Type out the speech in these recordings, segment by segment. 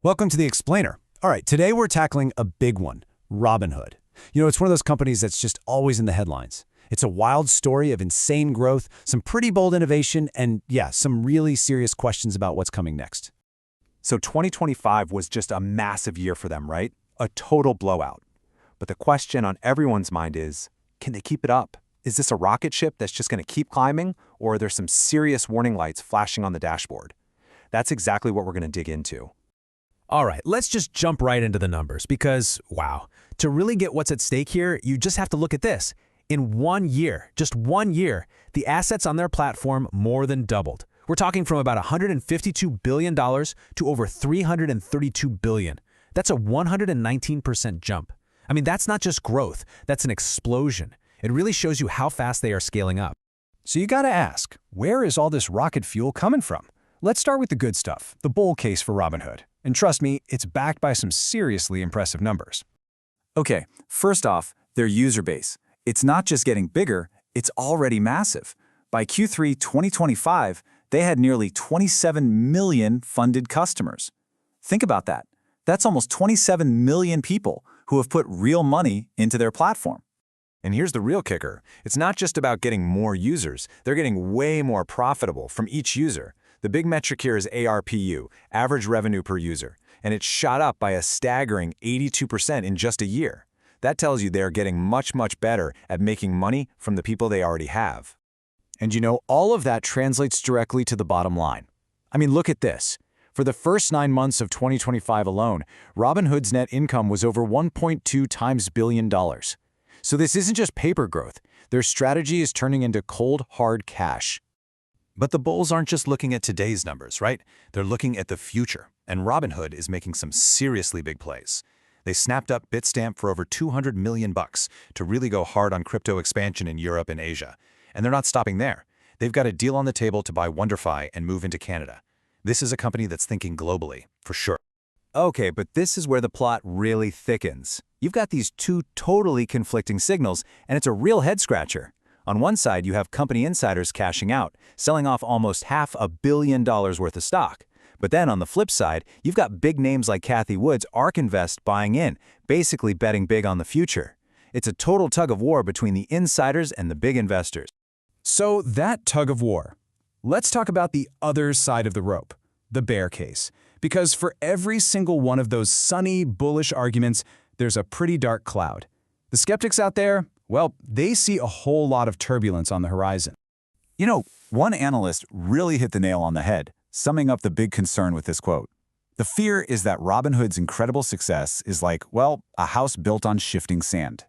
Welcome to The Explainer. All right, today we're tackling a big one, Robinhood. It's one of those companies that's just always in the headlines. It's a wild story of insane growth, some pretty bold innovation, and yeah, some really serious questions about what's coming next. So 2025 was just a massive year for them, right? A total blowout. But the question on everyone's mind is, can they keep it up? Is this a rocket ship that's just going to keep climbing, or are there some serious warning lights flashing on the dashboard? That's exactly what we're going to dig into. All right, let's just jump right into the numbers because, wow, to really get what's at stake here, you just have to look at this. In 1 year, just 1 year, the assets on their platform more than doubled. We're talking from about $152 billion to over $332 billion. That's a 119% jump. I mean, that's not just growth, that's an explosion. It really shows you how fast they are scaling up. So you gotta ask, where is all this rocket fuel coming from? Let's start with the good stuff, the bull case for Robinhood. And trust me, it's backed by some seriously impressive numbers. Okay, first off, their user base. It's not just getting bigger, it's already massive. By Q3 2025, they had nearly 27 million funded customers. Think about that. That's almost 27 million people who have put real money into their platform. And here's the real kicker. It's not just about getting more users. They're getting way more profitable from each user. The big metric here is ARPU, average revenue per user, and it's shot up by a staggering 82% in just a year. That tells you they're getting much better at making money from the people they already have. And all of that translates directly to the bottom line. I mean, look at this. For the first 9 months of 2025 alone, Robinhood's net income was over 1.2 times billion dollars. So this isn't just paper growth. Their strategy is turning into cold, hard cash. But the bulls aren't just looking at today's numbers, right? They're looking at the future, and Robinhood is making some seriously big plays. They snapped up Bitstamp for over $200 million to really go hard on crypto expansion in Europe and Asia. And they're not stopping there. They've got a deal on the table to buy WonderFi and move into Canada. This is a company that's thinking globally, for sure. Okay, but this is where the plot really thickens. You've got these two totally conflicting signals, and it's a real head-scratcher. On one side, you have company insiders cashing out, selling off almost $500 million worth of stock. But then on the flip side, you've got big names like Cathie Wood's ARK Invest buying in, basically betting big on the future. It's a total tug of war between the insiders and the big investors. So that tug of war. Let's talk about the other side of the rope, the bear case. Because for every single one of those sunny, bullish arguments, there's a pretty dark cloud. The skeptics out there, well, they see a whole lot of turbulence on the horizon. One analyst really hit the nail on the head, summing up the big concern with this quote. The fear is that Robinhood's incredible success is like, well, a house built on shifting sand.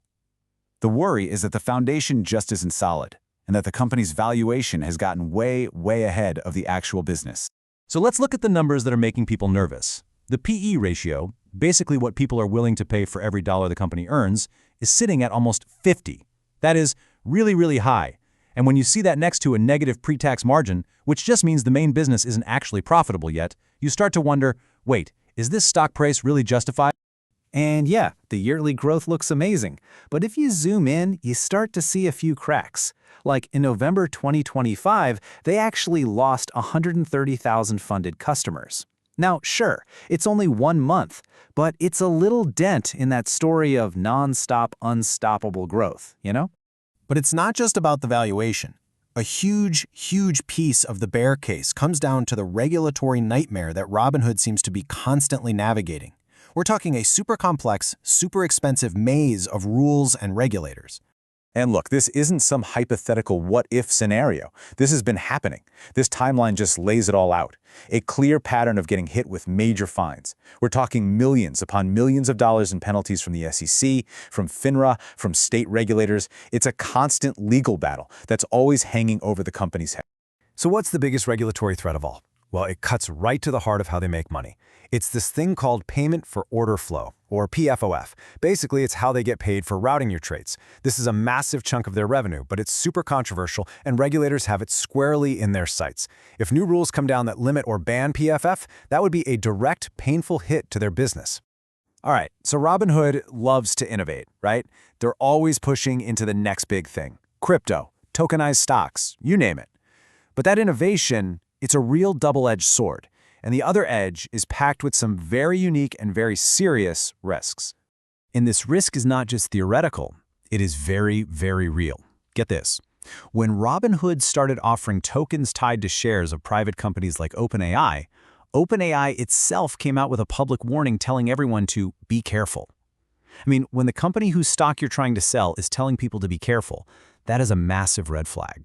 The worry is that the foundation just isn't solid, and that the company's valuation has gotten way ahead of the actual business. So let's look at the numbers that are making people nervous. The PE ratio, basically what people are willing to pay for every dollar the company earns, is sitting at almost 50. That is really high. And when you see that next to a negative pre-tax margin, which just means the main business isn't actually profitable yet, you start to wonder, wait, is this stock price really justified? And yeah, the yearly growth looks amazing. But if you zoom in, you start to see a few cracks. Like in November 2025, they actually lost 130,000 funded customers. Now, sure, it's only 1 month, but it's a little dent in that story of non-stop, unstoppable growth, But it's not just about the valuation. A huge piece of the bear case comes down to the regulatory nightmare that Robinhood seems to be constantly navigating. We're talking a super complex, super expensive maze of rules and regulators. And look, this isn't some hypothetical what-if scenario. This has been happening. This timeline just lays it all out. A clear pattern of getting hit with major fines. We're talking millions upon millions of dollars in penalties from the SEC, from FINRA, from state regulators. It's a constant legal battle that's always hanging over the company's head. So what's the biggest regulatory threat of all? Well, it cuts right to the heart of how they make money. It's this thing called payment for order flow, or PFOF. Basically, it's how they get paid for routing your trades. This is a massive chunk of their revenue, but it's super controversial, and regulators have it squarely in their sights. If new rules come down that limit or ban PFF, that would be a direct, painful hit to their business. All right, so Robinhood loves to innovate, right? They're always pushing into the next big thing. Crypto, tokenized stocks, you name it. But that innovation, it's a real double-edged sword. and the other edge is packed with some very unique and very serious risks. And this risk is not just theoretical, it is very, very real. Get this. When Robinhood started offering tokens tied to shares of private companies like OpenAI, OpenAI itself came out with a public warning telling everyone to be careful. I mean, when the company whose stock you're trying to sell is telling people to be careful, that is a massive red flag.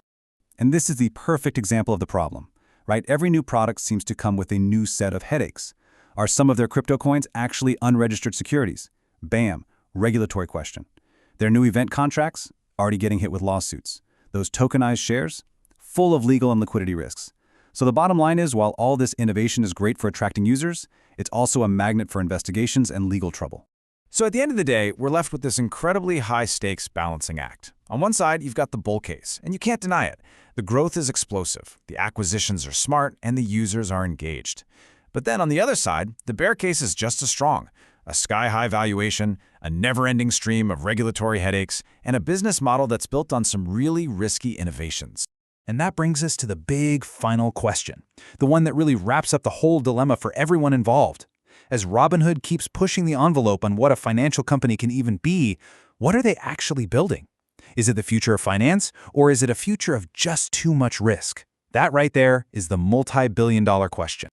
And this is the perfect example of the problem, right? Every new product seems to come with a new set of headaches. Are some of their crypto coins actually unregistered securities? Bam, regulatory question. Their new event contracts? Already getting hit with lawsuits. Those tokenized shares? Full of legal and liquidity risks. So the bottom line is, while all this innovation is great for attracting users, it's also a magnet for investigations and legal trouble. So at the end of the day, we're left with this incredibly high-stakes balancing act. On one side, you've got the bull case, and you can't deny it. The growth is explosive, the acquisitions are smart, and the users are engaged. But then on the other side, the bear case is just as strong. A sky-high valuation, a never-ending stream of regulatory headaches, and a business model that's built on some really risky innovations. And that brings us to the big final question, the one that really wraps up the whole dilemma for everyone involved. As Robinhood keeps pushing the envelope on what a financial company can even be, what are they actually building? Is it the future of finance, or is it a future of just too much risk? That right there is the multi-billion-dollar question.